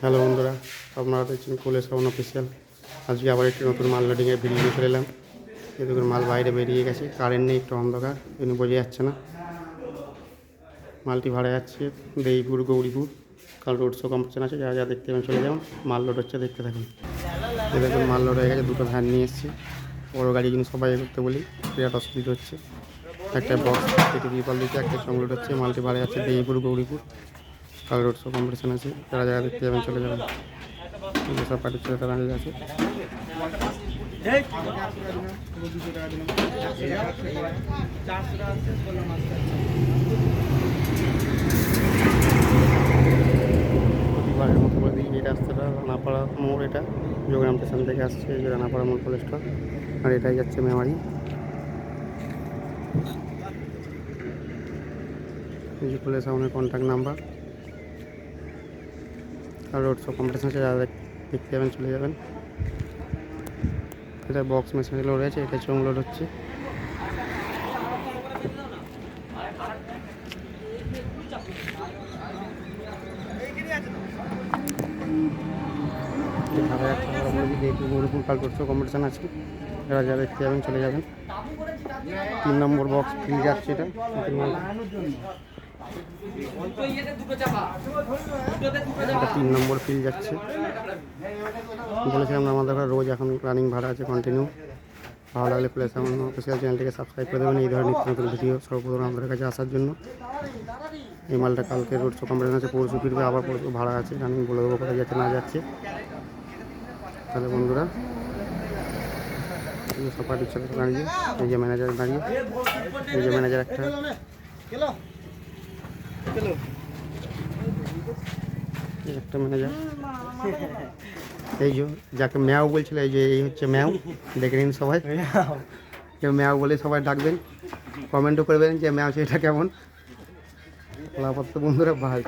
Hello বন্ধুরা, আপনারা দেখছেন কুলের সাউন্ড অফিসিয়াল। আজকে আবার একটি নতুন মাল লোডিংয়ের ভিডিও নিয়ে চলে এলাম। এই দেখুন মাল বাইরে বেরিয়ে গেছে, কারেন্ট নেই, একটু অন্ধকার, কিন্তু বোঝা যাচ্ছে না। মালটি ভাড়া যাচ্ছে দেইপুর গৌরীপুর। কাল রোড শো কম্পিটিশন আছে, যা যা দেখতে পাবেন চলে যাবেন। মাল লোড হচ্ছে, দেখতে থাকুন। এই দেখুন মাল লোড হয়ে গেছে, দুটো ভ্যান নিয়ে এসেছি। বড়ো গাড়ি কিন্তু সবাই করতে বলি, বিরাট অসুবিধা হচ্ছে। একটা বক্স কেটে বিপাল দিচ্ছে, একটা সঙ্গ লোড হচ্ছে। মালটি ভাড়া যাচ্ছে দেইপুর গৌরীপুর। কাল রোড শো কম্পিটিশন আছে, যারা যারা দেখতে যাবেন চলে যাবেন। সব পার্টির ছেলে তারা আছে। প্রতিবারের মতো করে দিই, এই রাস্তাটা রানাপাড়া মোড়, এটা যোগরাম স্টেশন থেকে আসছে, এই যে রানাপাড়া মোড় কলেজটা, আর এটাই যাচ্ছে মেমারি। এই যে কলেজ সামনে কন্ট্যাক্ট নাম্বার। আর রোড শো কম্পিটিশন আছে, যারা দেখতে যাবেন চলে যাবেন। এটা বক্স মেশিন লোড হয়েছে, এটা চোং লোড হচ্ছে। গৌরীপুর কাল রোড শো কম্পিটিশন আছে, যারা যারা দেখতে যাবেন চলে যাবেন। 3 নম্বর বক্স ফিল যাচ্ছে, এটা এটা 3 নম্বর ফিল যাচ্ছে। বলেছিলাম আমাদের রোজ এখন রানিং ভাড়া আছে কন্টিনিউ। ভালো লাগলে প্লেস আমার অফিসিয়াল চ্যানেলটিকে সাবস্ক্রাইব করে দেবেন, এই ধরনের নিত্য নতুন ভিডিও সর্বপ্রথম আপনাদের কাছে আসার জন্য। এই মালটা কালকে রোড শো কম্পিটিশন আছে, পরশু ফিরবে, আবার পরশু ভাড়া আছে, রানিং বলে দেবো কোথায় যাচ্ছে না যাচ্ছে। তাহলে বন্ধুরা, সব পার্টির সাথে দাঁড়িয়ে, এই যে ম্যানেজার দাঁড়িয়ে, এই যে ম্যানেজার একটা ম্যানেজার, এই যে যাকে ম্যাও বলছিল, এই যে এই হচ্ছে ম্যাও, দেখে নিন সবাই। কেউ ম্যাও বলে সবাই ডাকবেন, কমেন্টও করবেন যে ম্যাও সেটা কেমন। লাপাত্র বন্ধুরা ভাই।